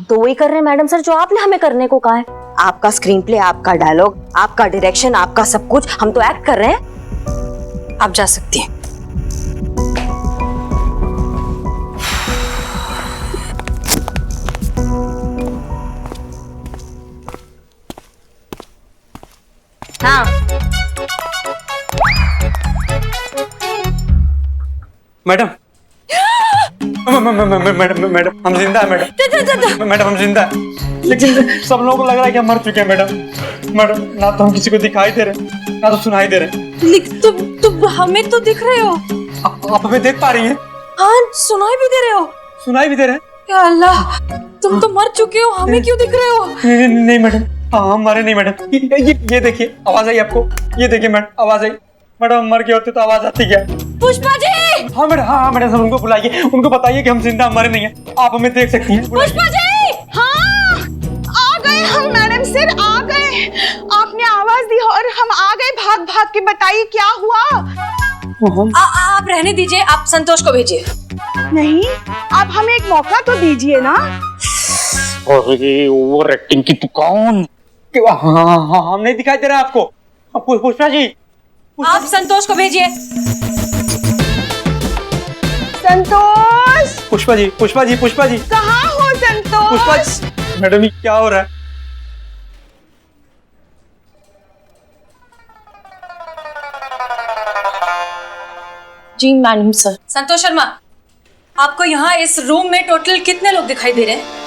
तो वही कर रहे हैं मैडम सर जो आपने हमें करने को कहा है। आपका स्क्रीन प्ले, आपका डायलॉग, आपका डायरेक्शन, आपका सब कुछ, हम तो एक्ट कर रहे हैं। आप जा सकती हैं। हाँ मैडम मैडम हम जिंदा है मैडम। मैडम हम जिंदा है, लेकिन सब लोगों को लग रहा है कि हम मर चुके हैं मैडम। मैडम ना तो हम किसी को दिखाई दे रहे, ना तो सुनाई दे रहे। तुम हमें तो दिख रहे हो। आप हमें देख पा रही हैं? हाँ, सुनाई भी दे रहे हो। सुनाई भी दे रहे हैं। या अल्लाह, तुम तो मर चुके हो, हमें क्यों दिख रहे हो? नहीं मैडम, हाँ हम मरे नहीं मैडम। ये देखिए आवाज आई आपको, ये देखिए मैडम आवाज आई। मैडम मर गए होते तो आवाज आती क्या? पुष्पा जी! हाँ मैडम, हाँ मैडम, सब उनको बुलाइए, उनको बताइए कि हम जिंदा मरे नहीं हैं। आप हमें देख सकती हैं। पुष्पा जी! हाँ, आ गए हम मैडम सर, आ गए। आपने आवाज दी और हम आ गए भाग भाग के। बताइए क्या हुआ? आप रहने दीजिए, आप संतोष को भेजिए। नहीं, आप हमें एक मौका तो दीजिए ना। अरे ओवर एक्टिंग की दुकान। हाँ हम नहीं दिखाई दे रहा आपको। पुष्पा जी, आप संतोष को भेजिए। संतोष! पुष्पा जी, पुष्पा जी, पुष्पा जी, कहाँ हो संतोष? पुष्पा जी। मैडम ये क्या हो रहा है? जी मैडम सर। संतोष शर्मा, आपको यहाँ इस रूम में टोटल कितने लोग दिखाई दे रहे हैं?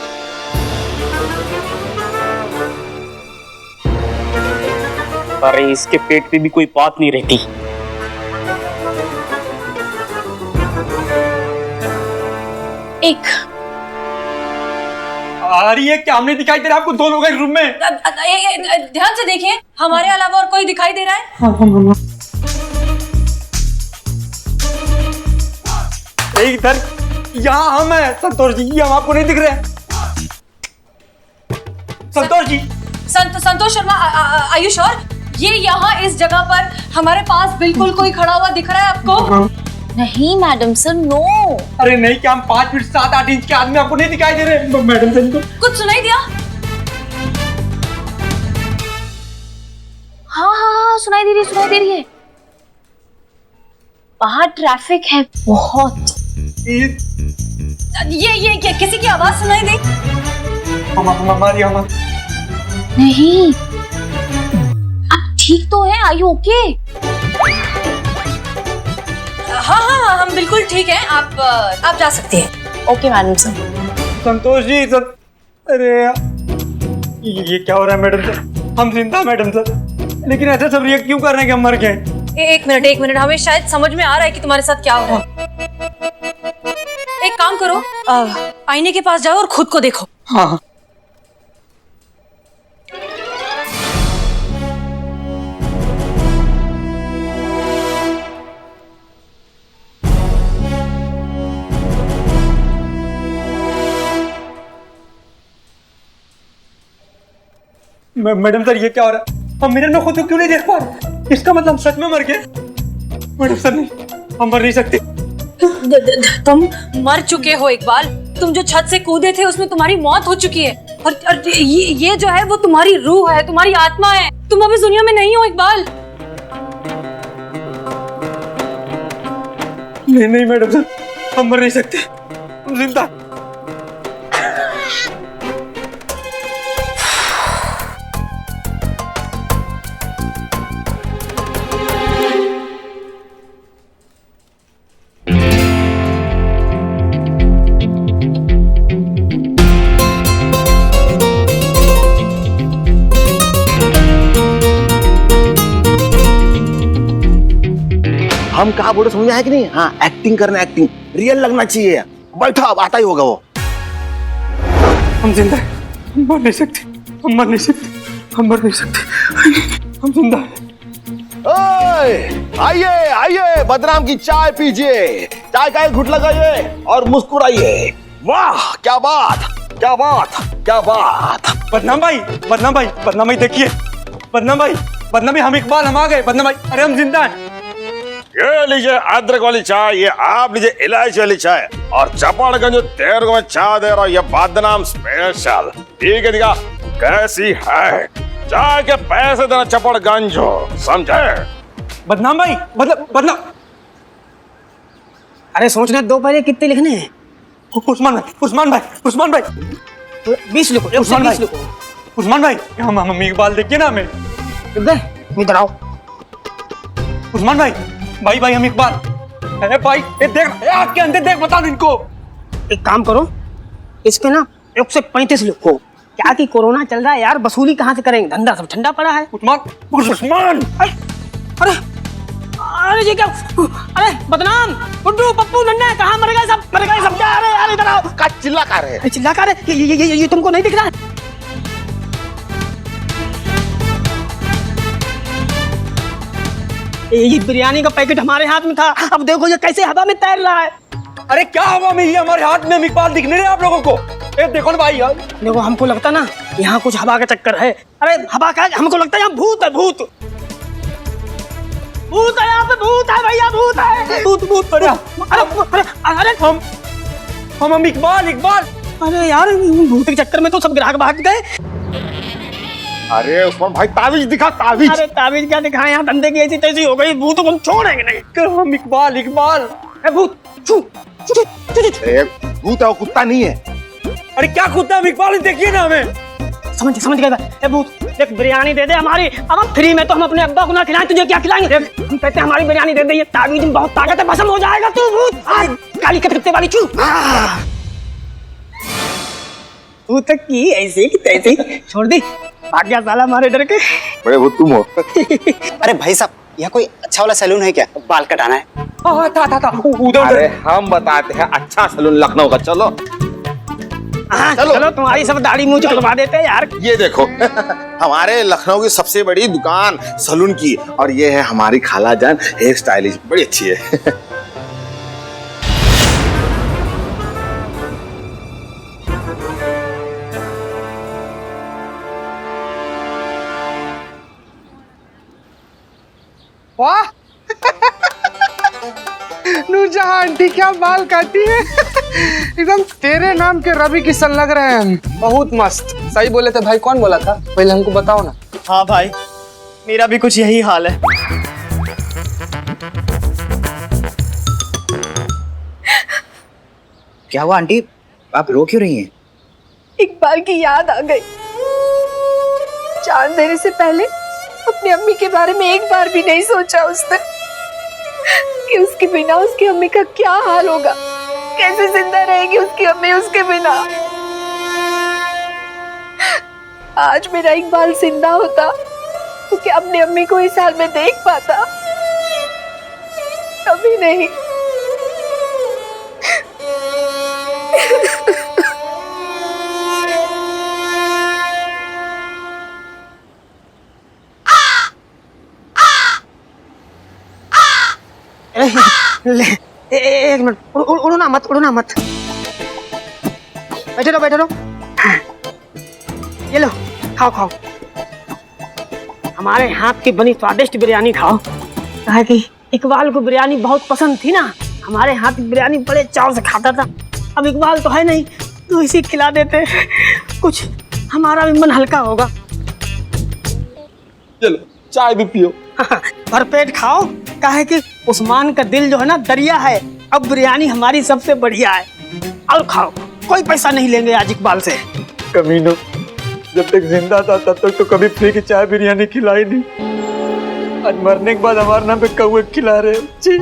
अरे इसके पेट पे भी कोई बात नहीं रहती। एक। आ रही है क्या? हमने दिखाई दे रहा आपको? दो लोग हैं इस रूम में। ध्यान से देखिए, हमारे अलावा और कोई दिखाई दे रहा है? इधर यहाँ हम हैं संतोष जी, ये हम आपको नहीं दिख रहे हैं। Santosh ji, Santosh Sharma, are you sure? ये यहाँ इस जगह पर हमारे पास बिल्कुल कोई खड़ा हुआ दिख रहा है आपको? नहीं मैडम सर, नो। अरे नहीं, क्या हम 5 फीट 7-8 इंच के आदमी आपको नहीं दिखाई दे रहे? मैडम सर कुछ सुनाई दिया? हाँ हाँ हाँ, सुनाई दे रही है। बाहर ट्रैफिक है बहुत। ये किसी की आवाज सुनाई दी? हमारी नहीं, आप ठीक तो हैं? Are you okay? हाँ, हम बिल्कुल ठीक हैं। आप जा सकते हैं। Okay madam sir. Santosh ji sir, अरे ये क्या हो रहा है मैडम सर? हम जिंदा मैडम सर, लेकिन ऐसा सब रिएक्ट क्यों कर रहे हैं कि हम मर गए? एक मिनट, हमें शायद समझ में आ रहा है कि तुम्हारे साथ क्या हो रहा है। एक काम करो, आईने के पास जाओ और खुद को देखो। हाँ। मैडम सर ये क्या हो रहा है? हम मिरर में खुद को क्यों नहीं देख पा रहे? इसका मतलब हम सच में मर गए? मैडम सर नहीं, हम मर नहीं सकते। तुम मर चुके हो इकबाल। तुम जो छत से कूदे थे उसमें तुम्हारी मौत हो चुकी है। और ये जो है वो तुम्हारी रूह है, तुम्हारी आत्मा है। तुम अब इस दुनिया में नहीं हो इकबाल। नहीं मैडम सर, हम मर नहीं सकते, हम जिंदा। हम कहा बोले समझ आया कि नहीं? हाँ, एक्टिंग करना, एक्टिंग रियल लगना चाहिए। बैठो, अब आता ही होगा वो। हम जिंदा हैं, हम मर नहीं सकते, हम मर नहीं सकते, हम मर नहीं सकते, हम जिंदा हैं। आइए आइए, बदनाम की चाय पीजिए, चाय का एक घुट लगाइए और मुस्कुराइए। वाह क्या बात, क्या बात, क्या बात। बदनाम भाई, बदनाम भाई, बदनाम भाई देखिए, बदनाम भाई, बदनाम भाई, हम इकबाल, हम आ गए। बदनाम भाई, अरे हम जिंदा हैं। ये लीजिए अदरक वाली चाय, ये आप लीजिए इलायची वाली चाय, और चपड़गंज 13 में चाय दे रहा हूँ, ये बदनाम स्पेशल। ठीक है दिखा कैसी है चाय के पैसे देना चपड़गंज हो, समझे? बदनाम भाई, बदनाम। अरे सोचने दो पहले कितने लिखने हैं? उस्मान भाई 20 लिखो, उस्मान 20 भाई। लिखो। उस्मान भाई, हम मम्मी इकबाल देखिए ना हमें। इधर आओ। उस्मान भाई हम इकबाल। अरे भाई ये देख, आँख के अंदर देख, बता दो इनको। एक काम करो, इस पे ना 135 लिखो। क्या कि कोरोना चल रहा है यार, वसूली कहाँ से करेंगे, धंधा सब ठंडा पड़ा है। उस्मान अरे अरे ये क्या? अरे बदनाम, गुड्डू, पप्पू, नन्ना, कहाँ मर गए सब जा रहे यार, इधर आओ। का चिल्ला कर रहे हैं? चिल्ला कर रहे, ये तुमको नहीं दिख रहा है? ये बिरयानी का पैकेट हमारे हाथ में था, अब देखो ये कैसे हवा में तैर रहा है। अरे क्या हवा में, ये हमारे हाथ में, हम इकबाल दिख नहीं रहे आप लोगों को? ए देखो ना भाई यार। देखो हमको लगता ना यहाँ कुछ हवा का चक्कर है। अरे हवा का, हमको लगता है यहाँ भूत है, भूत है यहाँ पे, भूत है भैया, भूत है, भूत। अरे हम इकबाल। अरे यार भूत के चक्कर में तो सब ग्राहक भाग गए। अरे उस्मान भाई ताबीज दिखा, ताबीज। अरे ताबीज क्या दिखाए, यहाँ धंधे की ऐसी तैसी हो गई, भूत को हम छोड़ेंगे नहीं। हम इकबाल। भूत भूत है वो, कुत्ता नहीं है। अरे क्या कुत्ता, हम इकबाल, देखिए ना हमें। समझ गया भूत। एक बिरयानी दे दे हमारी, अब हम फ्री में, तो हम अपने अब्बा को ना खिलाएं, तुझे क्या खिलाएंगे? हम कहते हैं हमारी बिरयानी दे दे, ये ताबीज में बहुत ताकत है, भस्म हो जाएगा तू भूत। काली के कुत्ते वाली चू। भूत की ऐसे की तैसे छोड़ दी, भाग गया साला हमारे डर के। बड़े भूत तुम हो। अरे भाई साहब, यहाँ कोई अच्छा वाला सैलून है क्या? बाल कटाना है। था उधर। अरे हम बताते हैं अच्छा सैलून लखनऊ का, चलो। हाँ, चलो तुम्हारी सब दाढ़ी मूंछ कटवा देते हैं यार। ये देखो हमारे लखनऊ की सबसे बड़ी दुकान सैलून की, और ये है हमारी खाला जान हेयर स्टाइलिस्ट, बड़ी अच्छी है। वाह नूरजहां आंटी क्या बाल काटी है। एकदम तेरे नाम के रवि किशन लग रहे हैं। बहुत मस्त। सही बोले थे भाई, कौन बोला था? पहले हमको बताओ ना। हाँ भाई, मेरा भी कुछ यही हाल है। क्या हुआ आंटी, आप रो क्यों रही हैं? इकबाल की याद आ गई। जान देने से पहले अपनी अम्मी के बारे में एक बार भी नहीं सोचा उसने कि उसके बिना उसकी अम्मी का क्या हाल होगा, कैसे जिंदा रहेगी उसकी अम्मी उसके बिना। आज मेरा इकबाल जिंदा होता तो क्या अपनी अम्मी को इस हाल में देख पाता? कभी नहीं। एक मिनट, उड़ना मत। बैठे रहो। ये लो, खाओ। हमारे हाथ की बनी स्वादिष्ट बिरयानी खाओ। कहा कि इकबाल को बिरयानी बहुत पसंद थी ना, हमारे हाथ की बिरयानी बड़े चाव से खाता था। अब इकबाल तो है नहीं, तो इसी खिला देते, कुछ हमारा भी मन हल्का होगा। चलो चाय भी पियो। भरपेट खाओ, काहे कि उस्मान का दिल जो है ना दरिया है। अब बिरयानी हमारी सबसे बढ़िया है, और खाओ, कोई पैसा नहीं लेंगे आज इकबाल से। कमीनो, जब तक जिंदा था तब तक तो कभी फ्री की चाय बिरयानी खिलाई नहीं, आज मरने के बाद हमारे नाम पे कौवे खिला रहे। जी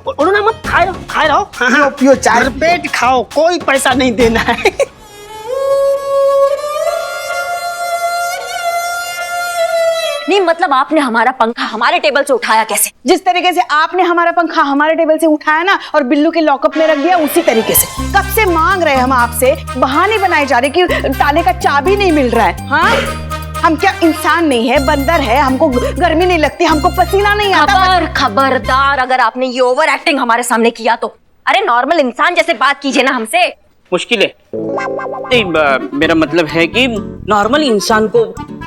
उड़ना मत, खाए रहो। पियो चाय। भरपेट खाओ, कोई पैसा नहीं देना है। नहीं मतलब आपने हमारा पंखा हमारे टेबल से उठाया कैसे? जिस तरीके से आपने हमारा पंखा हमारे टेबल से उठाया ना और बिल्लू के लॉकअप में रख दिया, उसी तरीके से। कब से मांग रहे हम आपसे, बहाने बनाए जा रहे कि ताले का चाबी नहीं मिल रहा है। हाँ, हम क्या इंसान नहीं है, बंदर है, हमको गर्मी नहीं लगती, हमको पसीना नहीं आता। खबरदार, अगर आपने ये ओवर एक्टिंग हमारे सामने किया तो। अरे नॉर्मल इंसान जैसे बात कीजिए ना हमसे। मुश्किल है। नहीं, मेरा मतलब है कि नॉर्मल इंसान को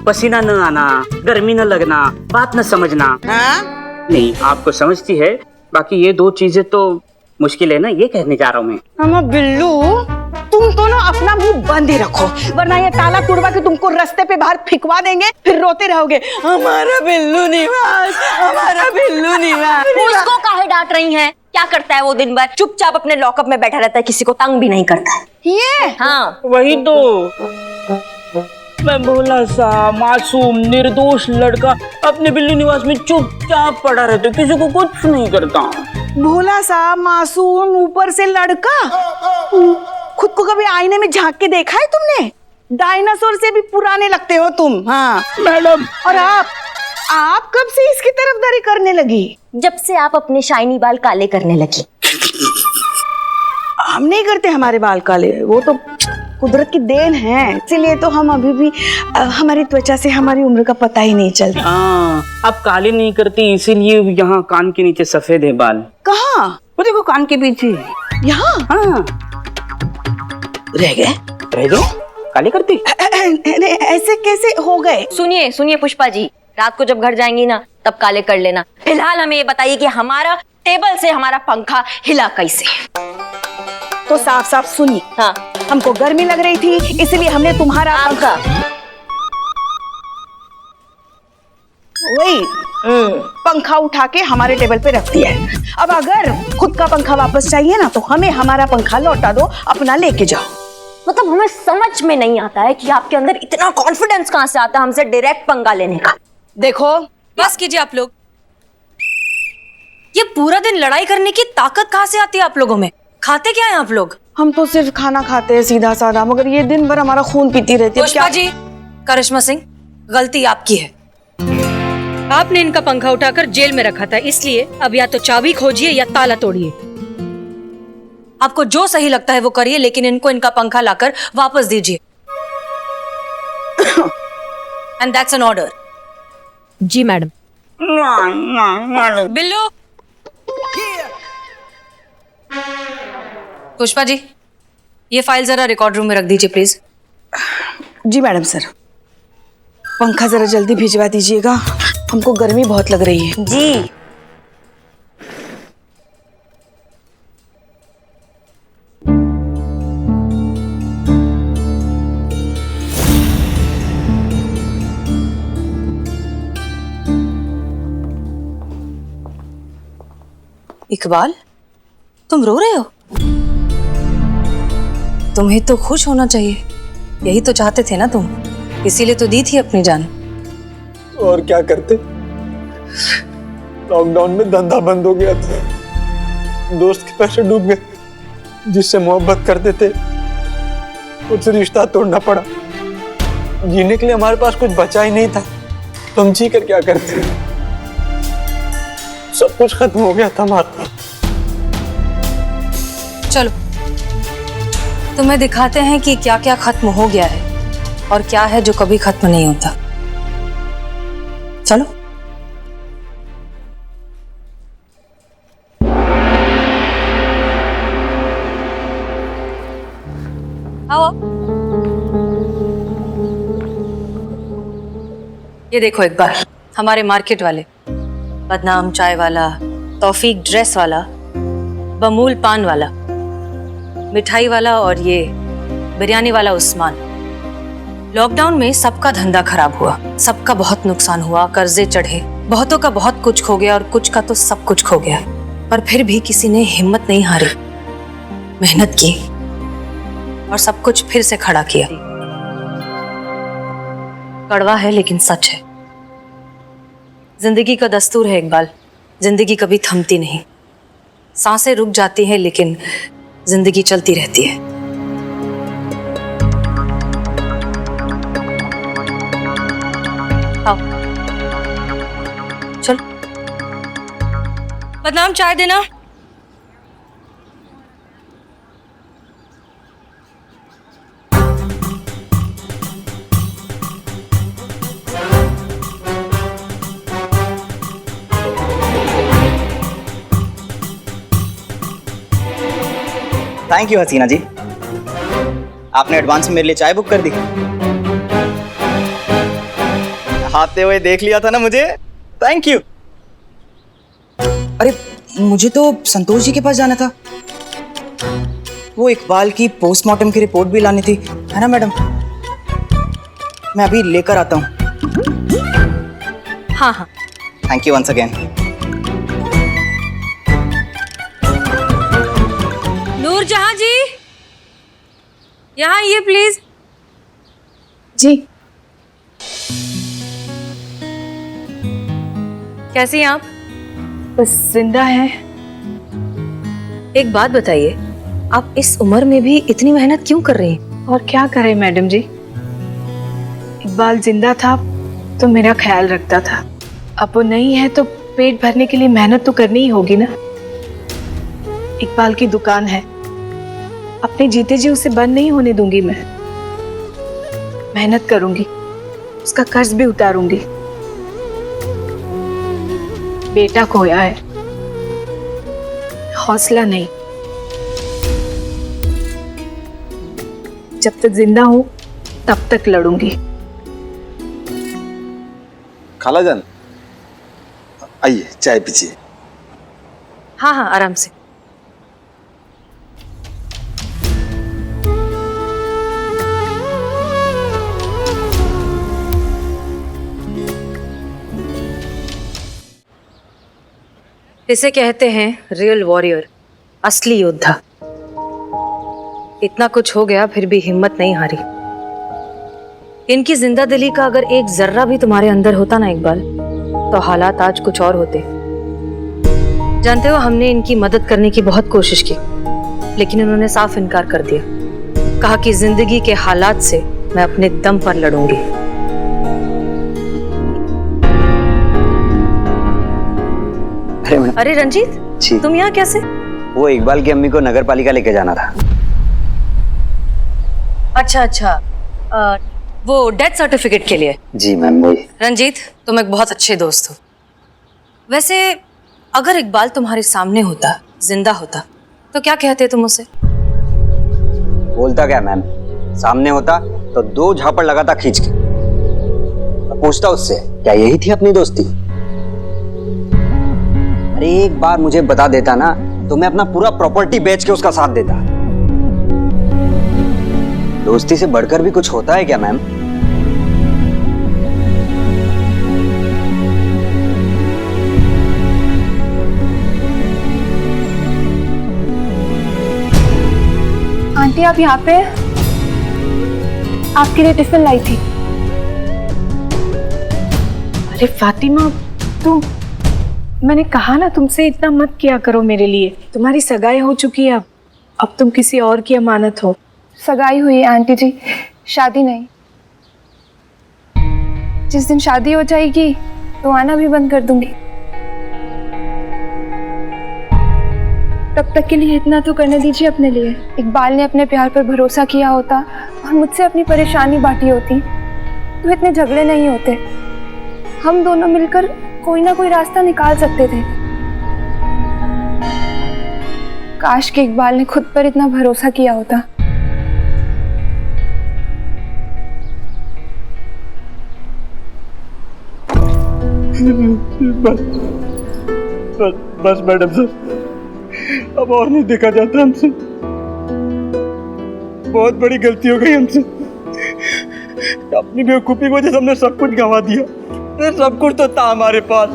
पसीना न आना, गर्मी न लगना, बात न समझना। हाँ? नहीं, आपको समझती है, बाकी ये दो चीजें तो मुश्किल है ना, ये कहने जा रहा हूँ मैं। अम्मा बिल्लू, तुम तो ना अपना मुंह बंद ही रखो, वरना ये ताला तुड़वा के तुमको रास्ते पे बाहर फिकवा देंगे, फिर रोते रहोगे, हमारा बिल्लू निवास, हमारा बिल्लू निवास। उसको काहे डांट रही हैं? क्या करता है वो दिन भर? चुपचाप अपने लॉकअप में बैठा रहता है, किसी को तंग भी नहीं करता है। ये हाँ, वही तो, मैं भोला सा मासूम निर्दोष लड़का अपने बिल्ली निवास में चुपचाप पड़ा रहता, किसी को कुछ नहीं करता। भोला सा मासूम, ऊपर से लड़का। खुद को कभी आईने में झांक के देखा है तुमने? डायनासोर से भी पुराने लगते हो तुम। हाँ मैडम। और आप कब से इसकी तरफदारी करने लगी? जब से आप अपने शाइनी बाल काले करने लगी। हम नहीं करते हमारे बाल काले, वो तो कुदरत की देन है, इसीलिए तो हम अभी भी हमारी त्वचा से हमारी उम्र का पता ही नहीं चलता। हाँ, आप काले नहीं करती, इसीलिए यहाँ कान के नीचे सफेद है बाल। कहाँ? वो देखो कान के पीछे। यहाँ? हाँ। रह गए? काले करती? ऐसे कैसे हो गए? सुनिए सुनिए पुष्पा जी, रात को जब घर जाएंगी ना तब काले कर लेना। फिलहाल हमें ये बताइए कि हमारा टेबल से हमारा पंखा हिला कैसे? तो साफ साफ सुनिए। हाँ, हमको गर्मी लग रही थी, इसलिए हमने तुम्हारा पंखा वही पंखा उठा के हमारे टेबल पे रख दिया है। अब अगर खुद का पंखा वापस चाहिए ना तो हमें हमारा पंखा लौटा दो, अपना लेके जाओ। मतलब हमें समझ में नहीं आता है कि आपके अंदर इतना कॉन्फिडेंस कहाँ से आता है हमसे डायरेक्ट पंगा लेने का। देखो, बस कीजिए आप लोग। ये पूरा दिन लड़ाई करने की ताकत कहाँ से आती है आप लोगों में? खाते क्या हैं आप लोग? हम तो सिर्फ खाना खाते हैं सीधा साधा, मगर ये दिन भर हमारा खून पीती रहती है। पुष्पा जी, करिश्मा सिंह, गलती आपकी है। आपने इनका पंखा उठाकर जेल में रखा था, इसलिए अब या तो चाबी खोजिए या ताला तोड़िए। आपको जो सही लगता है वो करिए, लेकिन इनको इनका पंखा लाकर वापस दीजिए। And that's an order. जी मैडम। बिल्लू। पुष्पा जी, ये फाइल जरा रिकॉर्ड रूम में रख दीजिए प्लीज। Ji madam sir. पंखा जरा जल्दी भिजवा दीजिएगा, हमको गर्मी बहुत लग रही है। जी। इकबाल, तुम रो रहे हो? तुम्हें तो खुश होना चाहिए, यही तो चाहते थे ना तुम, इसीलिए तो दी थी अपनी जान। और क्या करते, लॉकडाउन में धंधा बंद हो गया था, दोस्त के पैसे डूब गए, जिससे मोहब्बत करते थे उससे रिश्ता तोड़ना पड़ा। जीने के लिए हमारे पास कुछ बचा ही नहीं था, तो हम जी कर क्या करते? सब कुछ खत्म हो गया था हमारा। चलो तुम्हें दिखाते हैं कि क्या क्या खत्म हो गया है और क्या है जो कभी खत्म नहीं होता। चलो। आओ। ये देखो एक बार, हमारे मार्केट वाले, बदनाम चाय वाला, तौफीक ड्रेस वाला, बमूल पान वाला, मिठाई वाला और ये बिरयानी वाला उस्मान। लॉकडाउन में सबका धंधा खराब हुआ, सबका बहुत नुकसान हुआ, कर्जे चढ़े, बहुतों का बहुत कुछ खो गया और कुछ का तो सब कुछ खो गया। पर फिर भी किसी ने हिम्मत नहीं हारी, मेहनत की और सब कुछ फिर से खड़ा किया। कड़वा है लेकिन सच है। जिंदगी का दस्तूर है इकबाल, जिंदगी कभी थमती नहीं। सांसें रुक जाती हैं लेकिन जिंदगी चलती रहती है। आओ चल। बदनाम चाय देना। थैंक यू हसीना जी। आपने एडवांस में मेरे लिए चाय बुक कर दी। आते हुए देख लिया था ना मुझे, थैंक यू। अरे मुझे तो संतोष जी के पास जाना था, वो इकबाल की पोस्टमार्टम की रिपोर्ट भी लानी थी, है ना मैडम? मैं अभी लेकर आता हूँ। हाँ हाँ। Thank you once again. Noorjahan ji, यहाँ आइए प्लीज। जी। कैसी हैं आप? बस जिंदा है। एक बात बताइए, आप इस उम्र में भी इतनी मेहनत क्यों कर रही हैं? और क्या करें मैडम जी, इकबाल जिंदा था तो मेरा ख्याल रखता था, अब वो नहीं है तो पेट भरने के लिए मेहनत तो करनी ही होगी ना। इकबाल की दुकान है, अपने जीते जी उसे बंद नहीं होने दूंगी। मैं मेहनत करूंगी, उसका कर्ज भी उतारूंगी। बेटा खोया है, हौसला नहीं। जब तक जिंदा हूं तब तक लड़ूंगी। खाला जान, आइए चाय पीजिए। हाँ हाँ, आराम से। इसे कहते हैं रियल वॉरियर, असली योद्धा। इतना कुछ हो गया फिर भी हिम्मत नहीं हारी। इनकी जिंदा दिली का अगर एक जर्रा भी तुम्हारे अंदर होता ना इकबाल, तो हालात आज कुछ और होते। जानते हो, हमने इनकी मदद करने की बहुत कोशिश की, लेकिन इन्होंने साफ इनकार कर दिया। कहा कि जिंदगी के हालात से मैं अपने दम पर लड़ूंगी। अरे रंजीत, तुम यहाँ कैसे? वो इकबाल की अम्मी को नगर पालिका लेके जाना था। अच्छा अच्छा, वो डेथ सर्टिफिकेट के लिए? जी मैम, वही। रंजीत, तुम एक बहुत अच्छे दोस्त हो। वैसे अगर इकबाल तुम्हारे सामने होता, जिंदा होता, तो क्या कहते तुम उसे? बोलता क्या मैम, सामने होता तो 2 झापड़ लगाता खींच के। पूछता उससे, क्या यही थी अपनी दोस्ती? अरे एक बार मुझे बता देता ना, तो मैं अपना पूरा प्रॉपर्टी बेच के उसका साथ देता। दोस्ती से बढ़कर भी कुछ होता है क्या मैम? आंटी आप यहाँ पे? आपके लिए टिफिन लाई थी। अरे फातिमा, तुम, मैंने कहा ना तुमसे इतना मत किया करो मेरे लिए। तुम्हारी सगाई हो चुकी है, अब तुम किसी और की अमानत हो। सगाई हुई है आंटी जी, शादी नहीं। जिस दिन शादी हो जाएगी तो आना भी बंद कर दूंगी। तब तक के लिए इतना तो करने दीजिए अपने लिए। इकबाल ने अपने प्यार पर भरोसा किया होता और मुझसे अपनी परेशानी बांटी होती तो इतने झगड़े नहीं होते। हम दोनों मिलकर कोई ना कोई रास्ता निकाल सकते थे। काश कि इकबाल ने खुद पर इतना भरोसा किया होता। बस मैडम सर, अब और नहीं देखा जाता हमसे। बहुत बड़ी गलती हो गई हमसे। अपनी बेवकूफी की वजह से हमने सब कुछ गंवा दिया। फिर सब कुछ तो था हमारे पास,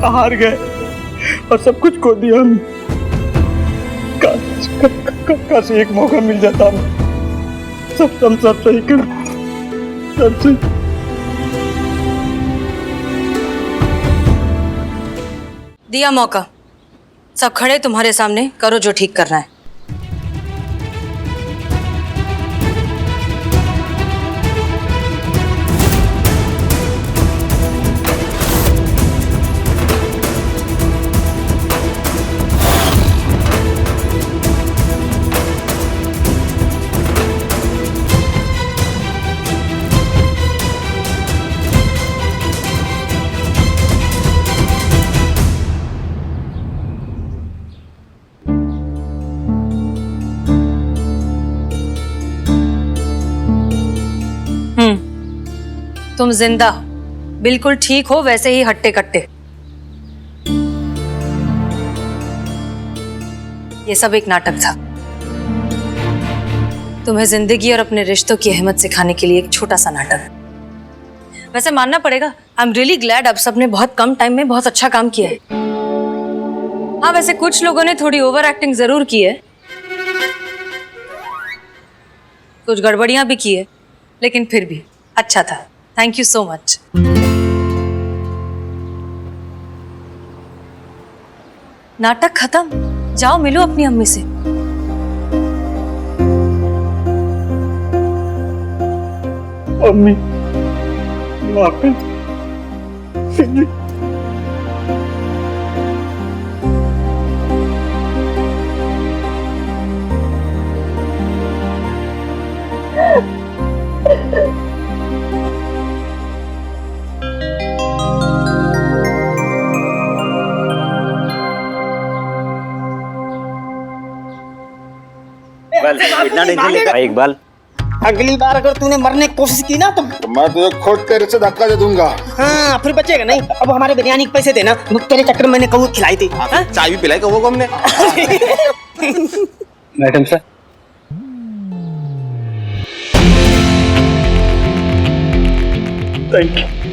हार गए और सब कुछ खो दिया हमने। काश एक मौका मिल जाता हमें, सब सही कर, सब सही। दिया मौका, सब खड़े तुम्हारे सामने, करो जो ठीक करना है। तुम जिंदा हो, बिल्कुल ठीक हो, वैसे ही हट्टे कट्टे। ये सब एक नाटक था, तुम्हें जिंदगी और अपने रिश्तों की अहमियत सिखाने के लिए एक छोटा सा नाटक। वैसे मानना पड़ेगा, आई एम रियली ग्लैड आप सबने बहुत कम टाइम में बहुत अच्छा काम किया है। हाँ, वैसे कुछ लोगों ने थोड़ी ओवर एक्टिंग जरूर की है, कुछ गड़बड़ियां भी की है, लेकिन फिर भी अच्छा था। Thank you so much. नाटक खत्म, जाओ मिलो अपनी अम्मी से। अम्मी माफी। इतना टेंशन लेता है इकबाल। अगली बार अगर तूने मरने की कोशिश की ना तो मैं तुझे खुद तेरे से धक्का दे दूंगा। हाँ, फिर बचेगा नहीं। अब हमारे बिरयानी के पैसे देना, तेरे चक्कर में मैंने कबूत खिलाई थी। चाय भी पिलाई कबूत को हमने। Madam sir, thank you.